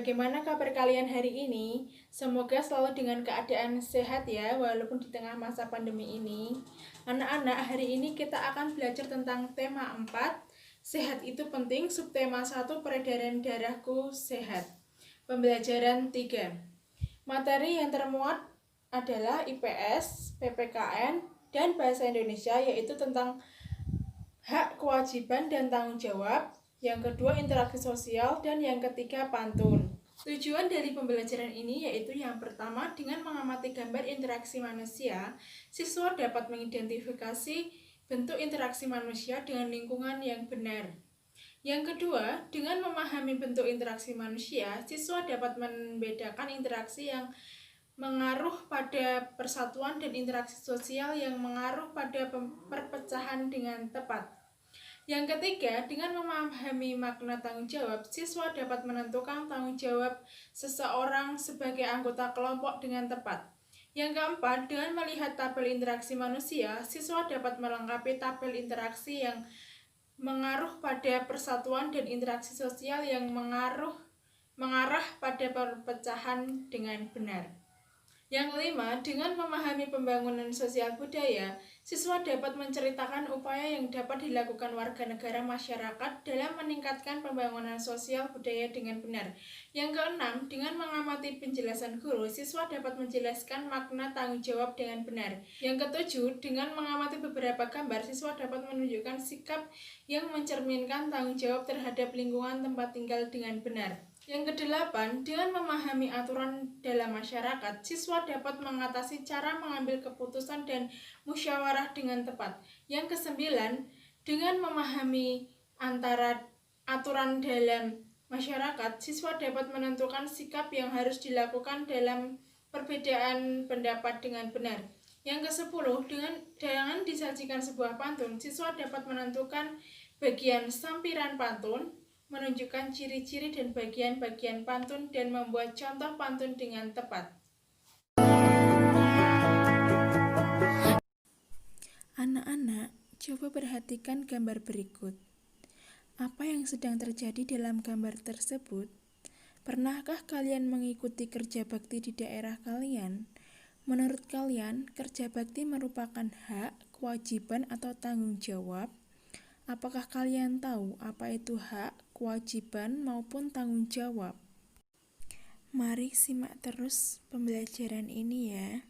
Bagaimana kabar kalian hari ini? Semoga selalu dengan keadaan sehat ya, walaupun di tengah masa pandemi ini. Anak-anak, hari ini kita akan belajar tentang tema 4, sehat itu penting, subtema 1, peredaran darahku sehat. Pembelajaran 3. Materi yang termuat adalah IPS, PPKN, dan Bahasa Indonesia, yaitu tentang hak, kewajiban, dan tanggung jawab. Yang kedua, interaksi sosial, dan yang ketiga, pantun. Tujuan dari pembelajaran ini yaitu yang pertama, dengan mengamati gambar interaksi manusia, siswa dapat mengidentifikasi bentuk interaksi manusia dengan lingkungan yang benar. Yang kedua, dengan memahami bentuk interaksi manusia, siswa dapat membedakan interaksi yang mengaruh pada persatuan dan interaksi sosial yang mengaruh pada perpecahan dengan tepat. Yang ketiga, dengan memahami makna tanggung jawab, siswa dapat menentukan tanggung jawab seseorang sebagai anggota kelompok dengan tepat. Yang keempat, dengan melihat tabel interaksi manusia, siswa dapat melengkapi tabel interaksi yang mengaruh pada persatuan dan interaksi sosial yang mengarah pada perpecahan dengan benar. Yang kelima, dengan memahami pembangunan sosial budaya, siswa dapat menceritakan upaya yang dapat dilakukan warga negara masyarakat dalam meningkatkan pembangunan sosial budaya dengan benar. Yang keenam, dengan mengamati penjelasan guru, siswa dapat menjelaskan makna tanggung jawab dengan benar. Yang ketujuh, dengan mengamati beberapa gambar, siswa dapat menunjukkan sikap yang mencerminkan tanggung jawab terhadap lingkungan tempat tinggal dengan benar. Yang kedelapan, dengan memahami aturan dalam masyarakat, siswa dapat mengatasi cara mengambil keputusan dan musyawarah dengan tepat. Yang kesembilan, dengan memahami antara aturan dalam masyarakat, siswa dapat menentukan sikap yang harus dilakukan dalam perbedaan pendapat dengan benar. Yang kesepuluh, dengan disajikan sebuah pantun, siswa dapat menentukan bagian sampiran pantun, menunjukkan ciri-ciri dan bagian-bagian pantun, dan membuat contoh pantun dengan tepat. Anak-anak, coba perhatikan gambar berikut. Apa yang sedang terjadi dalam gambar tersebut? Pernahkah kalian mengikuti kerja bakti di daerah kalian? Menurut kalian, kerja bakti merupakan hak, kewajiban, atau tanggung jawab? Apakah kalian tahu apa itu hak, kewajiban, maupun tanggung jawab? Mari simak terus pembelajaran ini ya.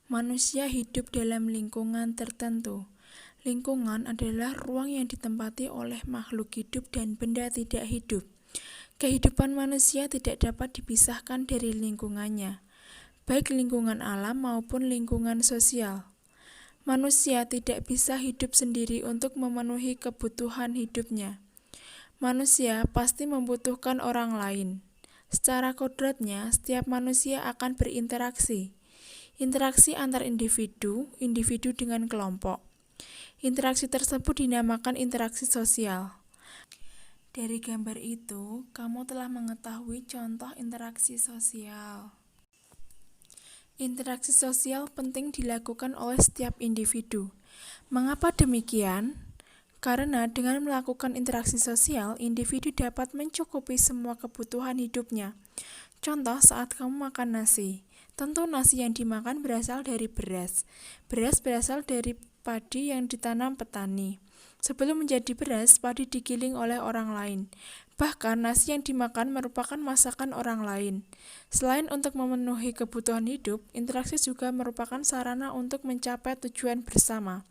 Manusia hidup dalam lingkungan tertentu. Lingkungan adalah ruang yang ditempati oleh makhluk hidup dan benda tidak hidup. Kehidupan manusia tidak dapat dipisahkan dari lingkungannya, baik lingkungan alam maupun lingkungan sosial. Manusia tidak bisa hidup sendiri untuk memenuhi kebutuhan hidupnya. Manusia pasti membutuhkan orang lain. Secara kodratnya, setiap manusia akan berinteraksi. Interaksi antar individu, individu dengan kelompok. Interaksi tersebut dinamakan interaksi sosial. Dari gambar itu, kamu telah mengetahui contoh interaksi sosial. Interaksi sosial penting dilakukan oleh setiap individu. Mengapa demikian? Karena dengan melakukan interaksi sosial, individu dapat mencukupi semua kebutuhan hidupnya. Contoh saat kamu makan nasi. Tentu nasi yang dimakan berasal dari beras. Beras berasal dari padi yang ditanam petani. Sebelum menjadi beras, padi digiling oleh orang lain. Bahkan nasi yang dimakan merupakan masakan orang lain. Selain untuk memenuhi kebutuhan hidup, interaksi juga merupakan sarana untuk mencapai tujuan bersama.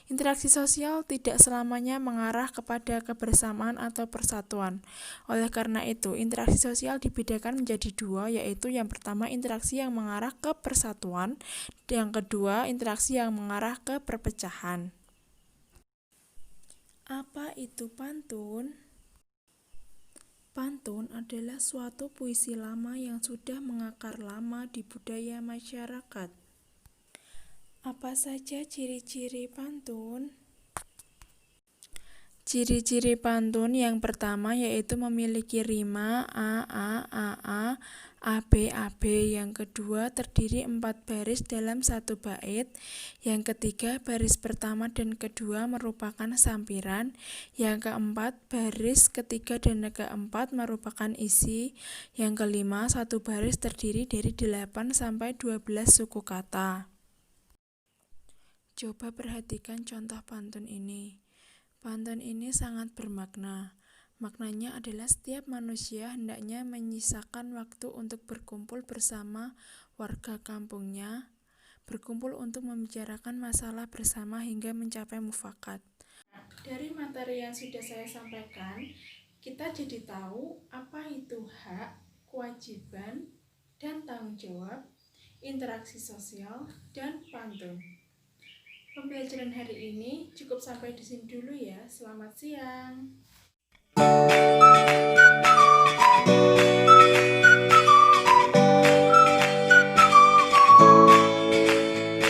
Interaksi sosial tidak selamanya mengarah kepada kebersamaan atau persatuan. Oleh karena itu, interaksi sosial dibedakan menjadi dua, yaitu yang pertama interaksi yang mengarah ke persatuan, yang kedua interaksi yang mengarah ke perpecahan. Apa itu pantun? Pantun adalah suatu puisi lama yang sudah mengakar lama di budaya masyarakat. Apa saja ciri-ciri pantun? Ciri-ciri pantun yang pertama yaitu memiliki rima a b Yang kedua terdiri 4 baris dalam satu bait. Yang ketiga baris pertama dan kedua merupakan sampiran. Yang keempat baris ketiga dan keempat merupakan isi. Yang kelima satu baris terdiri dari 8 sampai 12 suku kata. Coba perhatikan contoh pantun ini. Pantun ini sangat bermakna. Maknanya adalah setiap manusia hendaknya menyisakan waktu untuk berkumpul bersama warga kampungnya, berkumpul untuk membicarakan masalah bersama hingga mencapai mufakat. Dari materi yang sudah saya sampaikan, kita jadi tahu apa itu hak, kewajiban, dan tanggung jawab, interaksi sosial, dan pantun. Pembelajaran hari ini cukup sampai di sini dulu ya. Selamat siang.